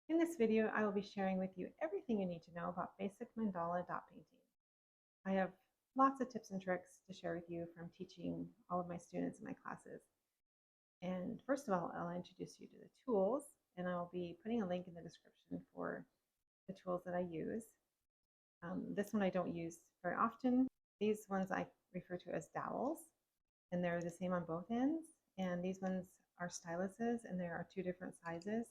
In this video, I will be sharing with you everything you need to know about basic mandala dot painting. I have lots of tips and tricks to share with you from teaching all of my students in my classes. And first of all, I'll introduce you to the tools, and I'll be putting a link in the description for the tools that I use. This one I don't use very often. These ones I refer to as dowels, and they're the same on both ends. And these ones are styluses, and there are two different sizes.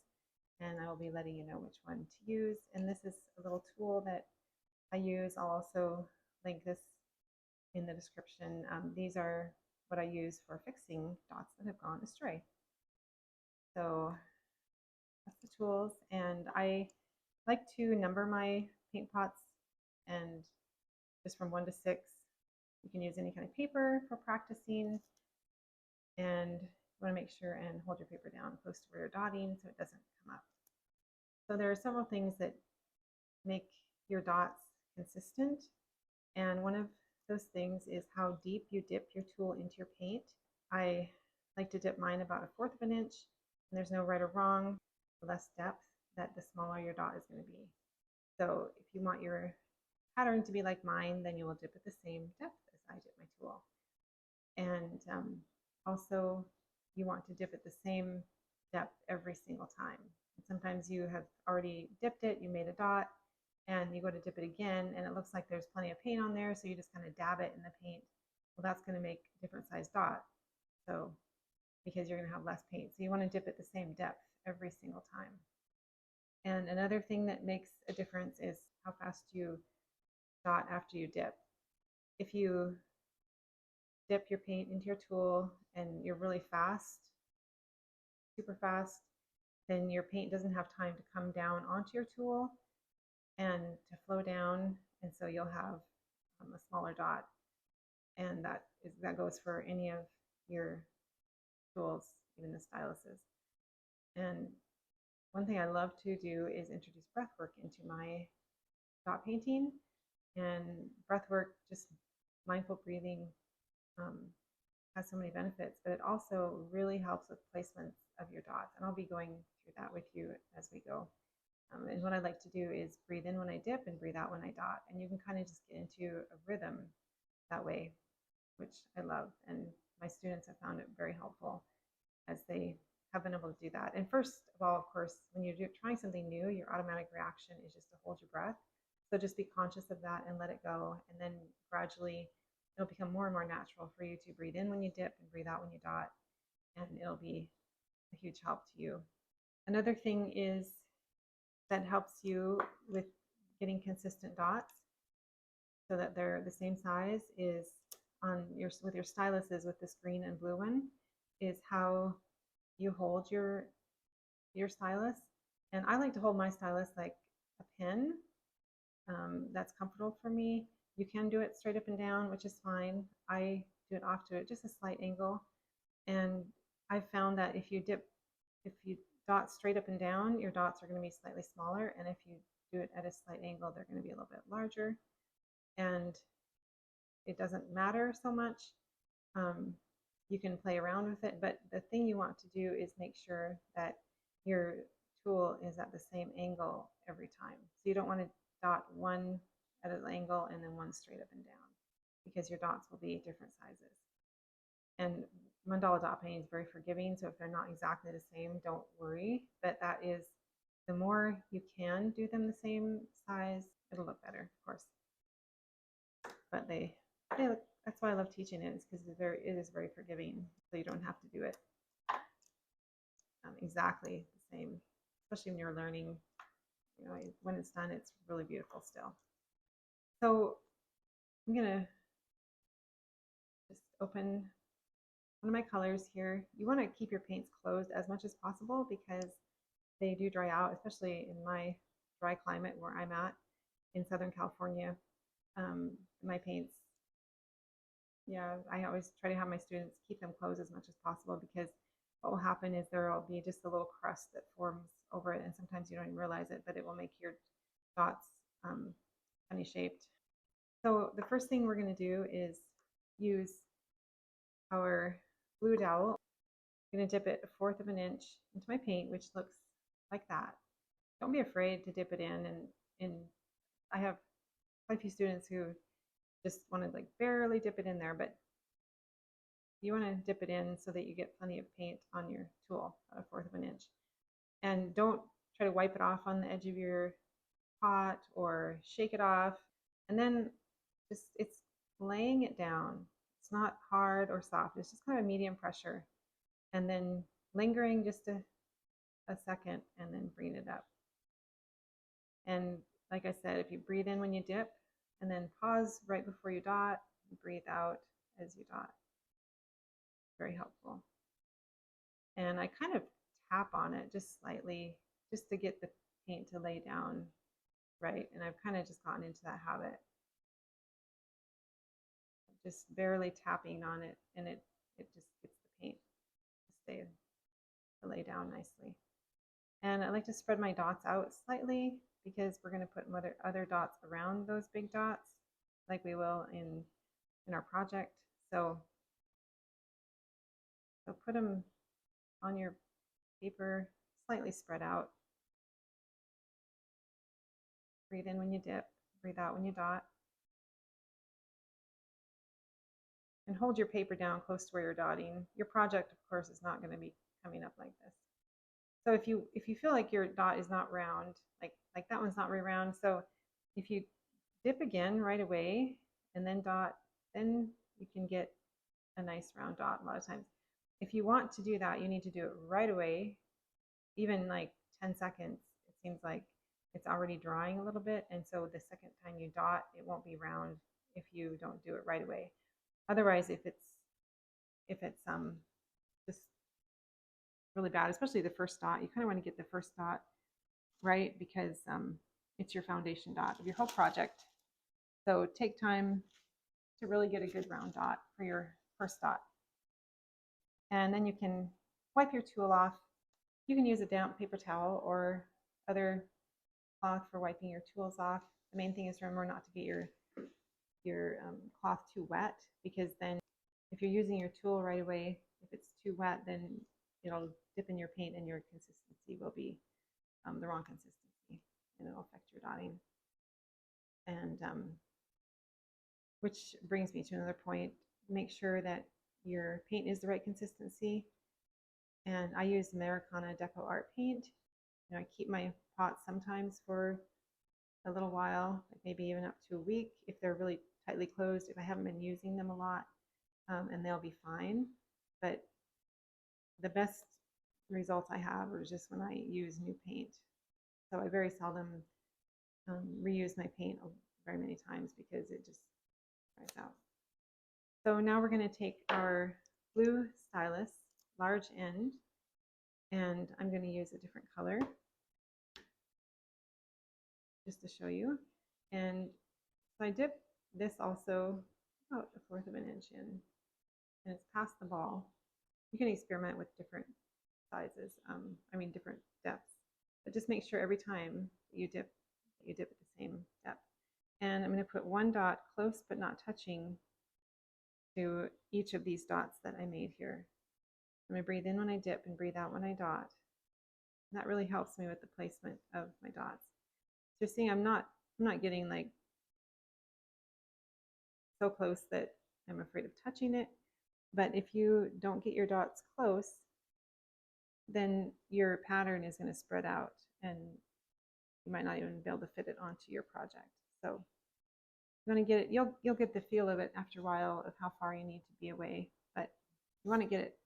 And I will be letting you know which one to use. And this is a little tool that I use. I'll also link this in the description. These are what I use for fixing dots that have gone astray. So that's the tools. And I like to number my paint pots, and just from 1 to 6. You can use any kind of paper for practicing. And you want to make sure and hold your paper down close to where you're dotting so it doesn't come up. So there are several things that make your dots consistent. And one of those things is how deep you dip your tool into your paint. I like to dip mine about 1/4 of an inch. And there's no right or wrong. The less depth, that the smaller your dot is going to be. So if you want your pattern to be like mine, then you will dip at the same depth as I dip my tool. And also, you want to dip at the same depth every single time. And sometimes you have already dipped it, you made a dot, and you go to dip it again, and it looks like there's plenty of paint on there, so you just kind of dab it in the paint. Well, that's going to make a different size dot, so because you're going to have less paint. So you want to dip at the same depth every single time. And another thing that makes a difference is how fast you dot after you dip. If you dip your paint into your tool and you're really fast, super fast, then your paint doesn't have time to come down onto your tool and to flow down, and so you'll have a smaller dot. And that goes for any of your tools, even the styluses. And one thing I love to do is introduce breathwork into my dot painting. And breathwork, just mindful breathing, has so many benefits, but it also really helps with placements of your dots. And I'll be going through that with you as we go. And what I like to do is breathe in when I dip and breathe out when I dot. And you can kind of just get into a rhythm that way, which I love. And my students have found it very helpful as they have been able to do that. And first of all, of course, when you're trying something new, your automatic reaction is just to hold your breath. So just be conscious of that and let it go. And then gradually, it'll become more and more natural for you to breathe in when you dip and breathe out when you dot. And it'll be a huge help to you. Another thing is that helps you with getting consistent dots so that they're the same size is with your styluses, with this green and blue one, is how you hold your stylus. And I like to hold my stylus like a pin. That's comfortable for me. You can do it straight up and down, which is fine. I do it off to just a slight angle. And I found that if you dot straight up and down, your dots are going to be slightly smaller. And if you do it at a slight angle, they're going to be a little bit larger. And it doesn't matter so much. You can play around with it, but the thing you want to do is make sure that your tool is at the same angle every time. So you don't want to dot one at an angle and then one straight up and down, because your dots will be different sizes. And mandala dot painting is very forgiving, so if they're not exactly the same, don't worry. But that is, the more you can do them the same size, it'll look better, of course. But they look, that's why I love teaching it, is because it is very forgiving, so you don't have to do it exactly the same, especially when you're learning. You know, when it's done, it's really beautiful still. So I'm gonna just open one of my colors here. You want to keep your paints closed as much as possible because they do dry out, especially in my dry climate where I'm at in Southern California. My paints, yeah, I always try to have my students keep them closed as much as possible, because what will happen is there will be just a little crust that forms over it, and sometimes you don't even realize it, but it will make your dots funny shaped. So the first thing we're going to do is use our blue dowel. I'm going to dip it 1/4 of an inch into my paint, which looks like that. don't be afraid to dip it in. And I have quite a few students who just want to like barely dip it in there, but you want to dip it in so that you get plenty of paint on your tool, about 1/4 of an inch. And don't try to wipe it off on the edge of your pot or shake it off. And then just it's laying it down. It's not hard or soft. It's just kind of medium pressure. And then lingering just a second and then bring it up. And like I said, if you breathe in when you dip and then pause right before you dot, and breathe out as you dot. Very helpful. And I kind of tap on it just slightly just to get the paint to lay down right. And I've kind of just gotten into that habit. Just barely tapping on it, and it just gets the paint to lay down nicely. And I like to spread my dots out slightly because we're going to put other dots around those big dots like we will in our project. So put them on your paper slightly spread out. Breathe in when you dip, breathe out when you dot. And hold your paper down close to where you're dotting. Your project, of course, is not going to be coming up like this. So if you feel like your dot is not round, like that one's not very round, so if you dip again right away and then dot, then you can get a nice round dot a lot of times. If you want to do that, you need to do it right away, even like 10 seconds. It seems like it's already drying a little bit, and so the second time you dot, it won't be round if you don't do it right away. Otherwise, if it's just really bad, especially the first dot, you kind of want to get the first dot right because it's your foundation dot of your whole project. So take time to really get a good round dot for your first dot. And then you can wipe your tool off. You can use a damp paper towel or other cloth for wiping your tools off. The main thing is remember not to get your cloth too wet, because then if you're using your tool right away, if it's too wet, then it'll dip in your paint and your consistency will be the wrong consistency, and it'll affect your dotting. And which brings me to another point. Make sure that your paint is the right consistency. And I use Americana Deco Art paint. I keep my pots sometimes for a little while, like maybe even up to a week if they're really tightly closed, if I haven't been using them a lot, and they'll be fine. But the best results I have are just when I use new paint. So I very seldom reuse my paint very many times because it just dries out. So now we're going to take our blue stylus, large end, and I'm going to use a different color just to show you. And so I dip this also about 1/4 of an inch in, and it's past the ball. You can experiment with different sizes, different depths, but just make sure every time you dip at the same depth. And I'm going to put one dot close but not touching to each of these dots that I made here. I'm going to breathe in when I dip and breathe out when I dot. And that really helps me with the placement of my dots. So seeing I'm not getting like so close that I'm afraid of touching it. But if you don't get your dots close, then your pattern is going to spread out and you might not even be able to fit it onto your project. So you want to get it, you'll get the feel of it after a while of how far you need to be away, but you want to get it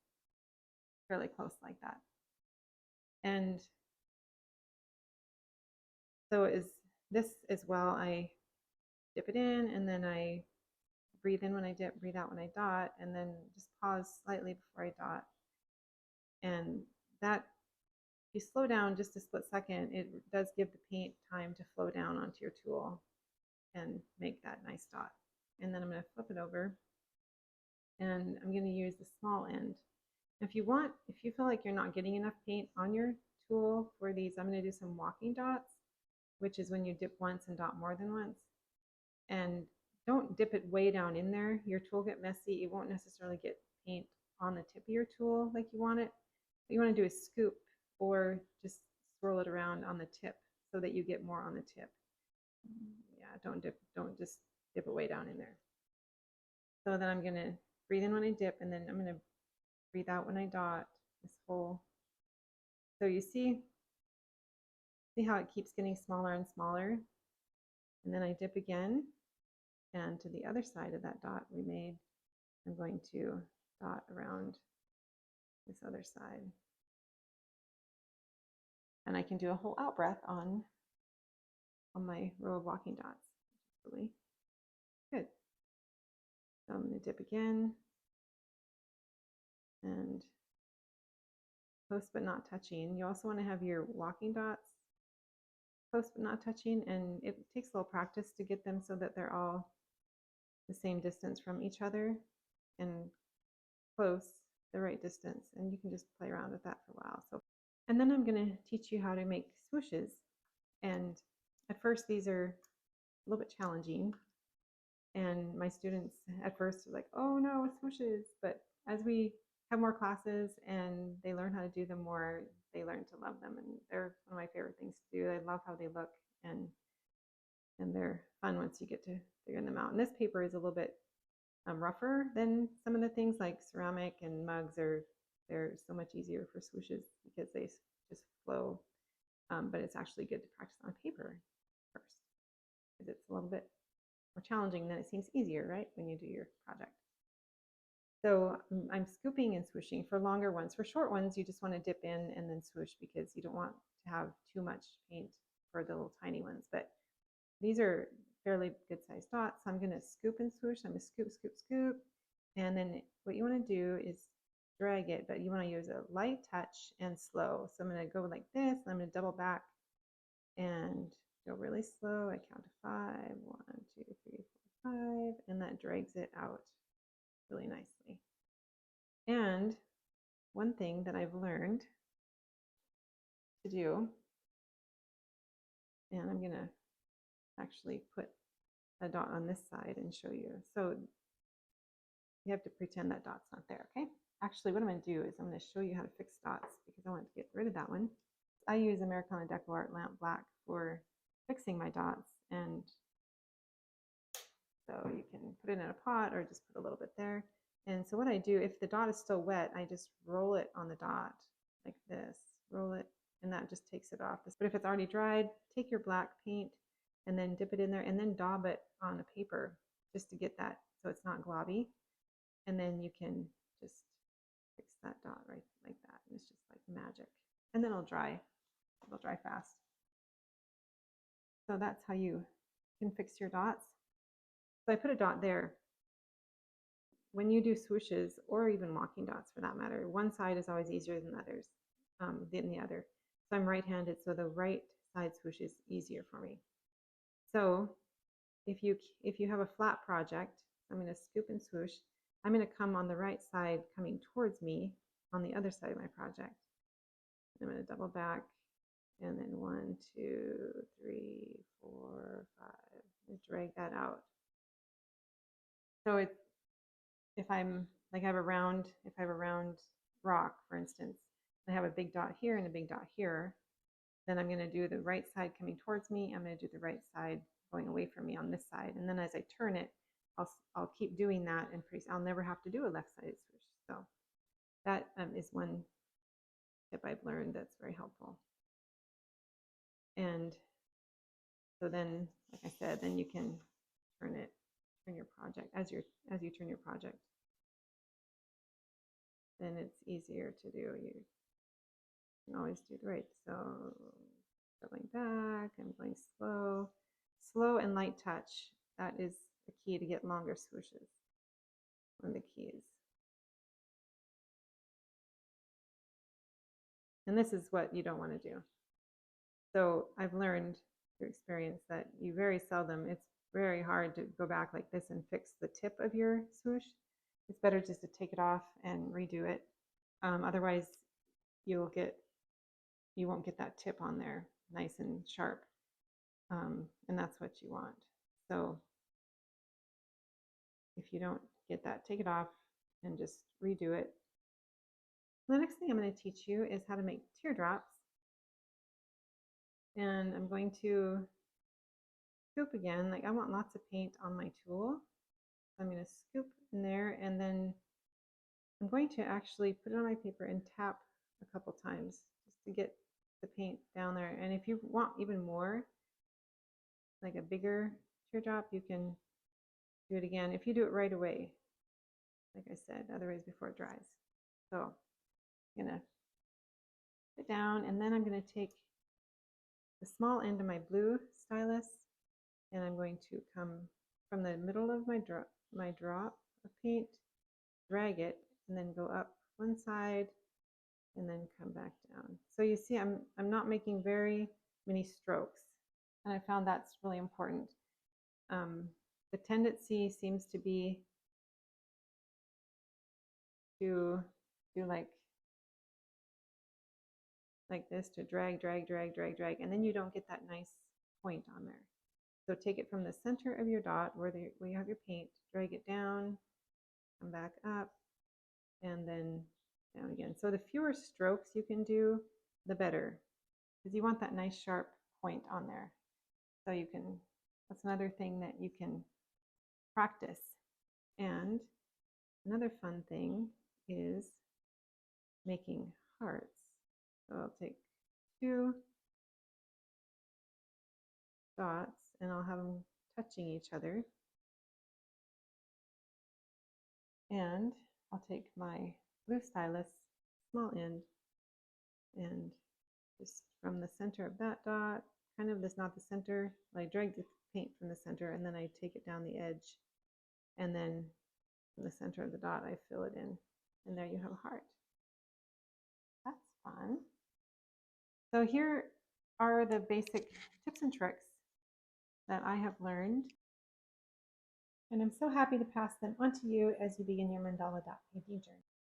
fairly close like that. And so is this as well. I dip it in and then I breathe in when I dip, breathe out when I dot, and then just pause slightly before I dot. And that, if you slow down just a split second, it does give the paint time to flow down onto your tool and make that nice dot. And then I'm going to flip it over and I'm going to use the small end. If you feel like you're not getting enough paint on your tool for these, I'm going to do some walking dots, which is when you dip once and dot more than once. And don't dip it way down in there. Your tool get messy. It won't necessarily get paint on the tip of your tool like you want it. What you want to do is scoop or just swirl it around on the tip so that you get more on the tip. Yeah, don't just dip it way down in there. So then I'm gonna breathe in when I dip, and then I'm gonna breathe out when I dot this whole. So you see how it keeps getting smaller and smaller? And then I dip again, and to the other side of that dot we made, I'm going to dot around this other side. And I can do a whole out breath on my row of walking dots. Really good. So I'm going to dip again and close but not touching. You also want to have your walking dots close but not touching, and it takes a little practice to get them so that they're all the same distance from each other and close the right distance, and you can just play around with that for a while. So, and then I'm going to teach you how to make swooshes, and at first these are a little bit challenging, and my students at first are like, oh no, swooshes, but as we have more classes and they learn how to do them more, they learn to love them, and they're one of my favorite things to do. I love how they look, and they're fun once you get to figure them out. And this paper is a little bit rougher than some of the things like ceramic and mugs they're so much easier for swooshes because they just flow. But it's actually good to practice on paper first because it's a little bit more challenging, then it seems easier, right, when you do your project. So I'm scooping and swooshing for longer ones. For short ones, you just want to dip in and then swoosh because you don't want to have too much paint for the little tiny ones. But these are fairly good sized dots. So I'm going to scoop and swoosh. I'm going to scoop, scoop, scoop. And then what you want to do is drag it, but you want to use a light touch and slow. So I'm going to go like this. I'm going to double back and go really slow. I count to 5. 1, 2, 3, 4, 5. And that drags it out really nicely. And one thing that I've learned to do, and I'm going to actually put a dot on this side and show you. So you have to pretend that dot's not there, okay? Actually, what I'm going to do is I'm going to show you how to fix dots because I want to get rid of that one. I use Americana Deco Art Lamp Black for fixing my dots, and so you can put it in a pot or just put a little bit there. And so what I do, if the dot is still wet, I just roll it on the dot like this, roll it, and that just takes it off. But if it's already dried, take your black paint and then dip it in there and then daub it on a paper just to get that so it's not globby. And then you can just fix that dot right like that. And it's just like magic. And then it'll dry fast. So that's how you can fix your dots. So I put a dot there. When you do swooshes, or even walking dots for that matter, one side is always easier than the other. So I'm right-handed, so the right side swoosh is easier for me. So if you have a flat project, I'm going to scoop and swoosh. I'm going to come on the right side coming towards me on the other side of my project. I'm going to double back, and then 1, 2, 3, 4, 5, and drag that out. So if I have a round rock, for instance, I have a big dot here and a big dot here, then I'm going to do the right side coming towards me. I'm going to do the right side going away from me on this side. And then as I turn it, I'll keep doing that, and I'll never have to do a left-sided swoosh. So that is one tip I've learned that's very helpful. And so then, like I said, then you can turn your project as you turn your project. Then it's easier to do. You can always do the right. So going back, I'm going slow and light touch. That is the key to get longer swooshes. One of the keys. And this is what you don't want to do. So I've learned through experience that you very seldom, it's very hard to go back like this and fix the tip of your swoosh. It's better just to take it off and redo it. Otherwise, you won't get that tip on there nice and sharp. And that's what you want. So if you don't get that, take it off and just redo it. The next thing I'm going to teach you is how to make teardrops. And I'm going to scoop again. Like I want lots of paint on my tool. So I'm going to scoop in there, and then I'm going to actually put it on my paper and tap a couple times just to get the paint down there. And if you want even more, like a bigger teardrop, you can do it again if you do it right away, like I said, otherwise before it dries. So I'm gonna put it down, and then I'm gonna take the small end of my blue stylus, and I'm going to come from the middle of my drop of paint, drag it, and then go up one side and then come back down. So you see I'm not making very many strokes, and I found that's really important. The tendency seems to be to do like this, to drag, and then you don't get that nice point on there. So take it from the center of your dot where you have your paint, drag it down, come back up, and then down again. So the fewer strokes you can do, the better, because you want that nice sharp point on there. So you can, that's another thing that you can practice. And another fun thing is making hearts. So I'll take 2 dots and I'll have them touching each other. And I'll take my blue stylus, small end, and just from the center of that dot, kind of this, not the center, I drag the paint from the center and then I take it down the edge, and then from the center of the dot I fill it in, and there you have a heart. That's fun. So here are the basic tips and tricks that I have learned, and I'm so happy to pass them on to you as you begin your mandala dot painting journey.